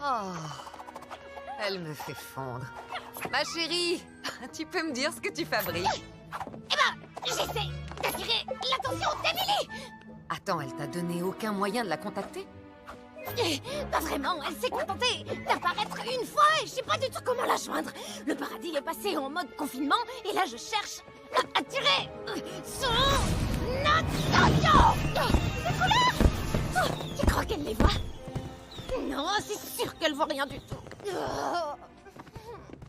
Oh, elle me fait fondre. Ma chérie, tu peux me dire ce que tu fabriques? Eh ben, j'essaie d'attirer l'attention d'Emily. Attends, elle t'a donné aucun moyen de la contacter? Pas vraiment, elle s'est contentée d'apparaître une fois et je sais pas du tout comment la joindre. Le paradis est passé en mode confinement et là je cherche à attirer son attention. Ces couleurs, tu crois qu'elle les voit? Non, c'est sûr qu'elle voit rien du tout.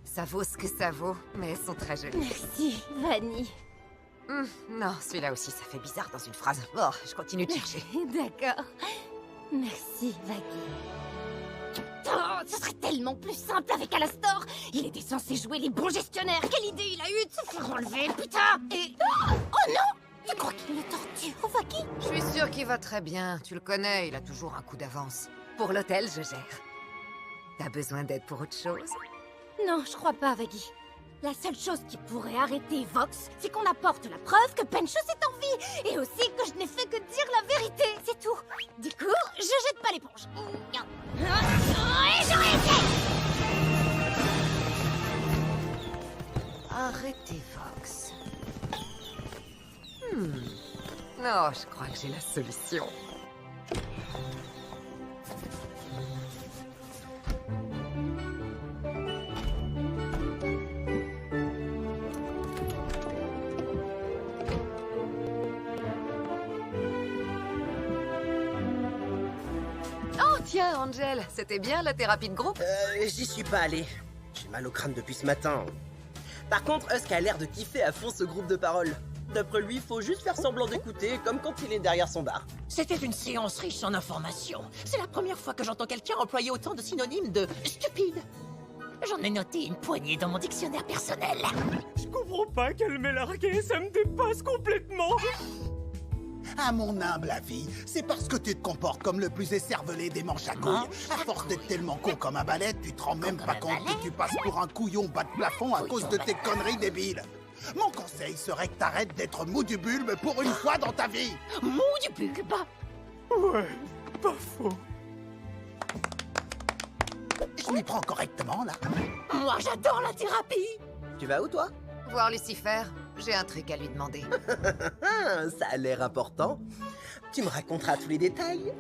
Ça vaut ce que ça vaut, mais elles sont très jolies. Merci, Vanny. Non, celui-là aussi, ça fait bizarre dans une phrase. Bon, je continue de chercher. D'accord. Merci, Vaggie. Oh, ce serait tellement plus simple avec Alastor. Il était censé jouer les bons gestionnaires. Quelle idée il a eu de se faire enlever, putain. Et... Oh non. Tu crois qu'il le torture, Vaggie? Je suis sûre qu'il va très bien. Tu le connais, il a toujours un coup d'avance. Pour l'hôtel, je gère. T'as besoin d'aide pour autre chose? Non, je crois pas, Vaggie. La seule chose qui pourrait arrêter Vox, c'est qu'on apporte la preuve que Penchos est en vie. Et aussi que je n'ai fait que dire la vérité. C'est tout. Du coup, je jette pas l'éponge. Et je réussis. Arrêtez, Vox. Non, je crois que j'ai la solution. Tiens, Angel, c'était bien la thérapie de groupe? J'y suis pas allé. J'ai mal au crâne depuis ce matin. Par contre, Husk a l'air de kiffer à fond ce groupe de parole. D'après lui, il faut juste faire semblant d'écouter, comme quand il est derrière son bar. C'était une séance riche en informations. C'est la première fois que j'entends quelqu'un employer autant de synonymes de stupide. J'en ai noté une poignée dans mon dictionnaire personnel. Je comprends pas qu'elle m'ait largué, ça me dépasse complètement. À mon humble avis, c'est parce que tu te comportes comme le plus écervelé des manches à couilles. À force d'être tellement con comme un balai, tu te rends même pas compte que tu passes pour un couillon bas de plafond à cause de tes conneries débiles. Mon conseil serait que t'arrêtes d'être mou du bulbe pour une fois dans ta vie. Mou du bulbe. Ouais, pas faux. Je m'y prends correctement, là. Moi, j'adore la thérapie. Tu vas où, toi? Voir Lucifer, j'ai un truc à lui demander. Ça a l'air important. Tu me raconteras tous les détails.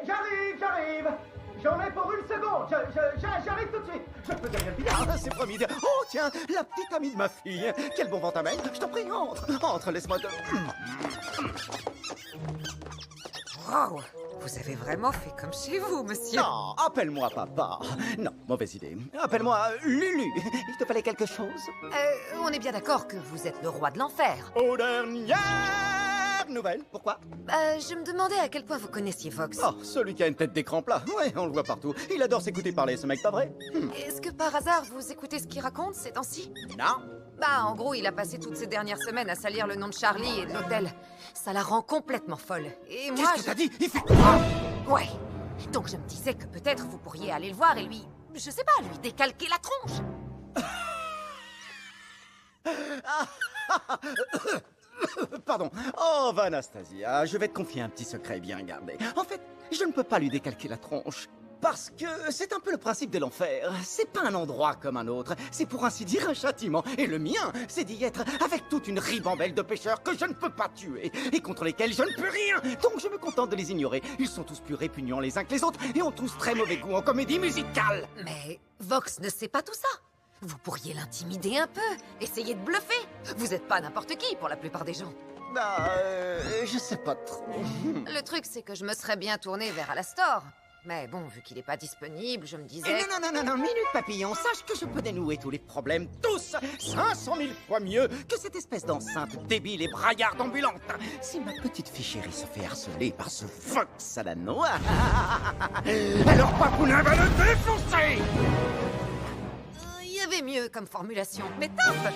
J'arrive. J'en ai pour une seconde. J'arrive tout de suite. Je peux devenir bizarre. Ah, c'est promis. Oh, tiens, la petite amie de ma fille. Quel bon vent t'amène. Je t'en prie, entre. Entre, laisse-moi te... Wow, vous avez vraiment fait comme chez vous, monsieur. Non, appelle-moi papa. Non, mauvaise idée. Appelle-moi Lulu. Il te fallait quelque chose? On est bien d'accord que vous êtes le roi de l'enfer. Aux dernières nouvelles. Pourquoi? Je me demandais à quel point vous connaissiez Vox. Oh, celui qui a une tête d'écran plat. Ouais, on le voit partout. Il adore s'écouter parler, ce mec, pas vrai? Est-ce que par hasard vous écoutez ce qu'il raconte ces temps-ci? Non. Bah, en gros, il a passé toutes ces dernières semaines à salir le nom de Charlie et de l'hôtel. Ça la rend complètement folle. Et moi, Qu'est-ce que t'as dit? Il fait... Ouais. Donc je me disais que peut-être vous pourriez aller le voir et lui... Je sais pas, lui décalquer la tronche. Pardon. Oh, Vanastasia, je vais te confier un petit secret bien gardé. En fait, je ne peux pas lui décalquer la tronche. Parce que c'est un peu le principe de l'enfer. C'est pas un endroit comme un autre. C'est pour ainsi dire un châtiment. Et le mien, c'est d'y être avec toute une ribambelle de pêcheurs que je ne peux pas tuer. Et contre lesquels je ne peux rien. Donc je me contente de les ignorer. Ils sont tous plus répugnants les uns que les autres. Et ont tous très mauvais goût en comédie musicale. Mais Vox ne sait pas tout ça. Vous pourriez l'intimider un peu. Essayer de bluffer. Vous êtes pas n'importe qui pour la plupart des gens. Bah, je sais pas trop. Le truc, c'est que je me serais bien tournée vers Alastor. Mais bon, vu qu'il est pas disponible, je me disais... Non, minute papillon, sache que je peux dénouer tous les problèmes, tous, 500 000 fois mieux que cette espèce d'enceinte débile et braillarde ambulante. Si ma petite fille chérie se fait harceler par ce Vox à la noix, alors Papoulin va le défoncer. Il y avait mieux comme formulation, mais top.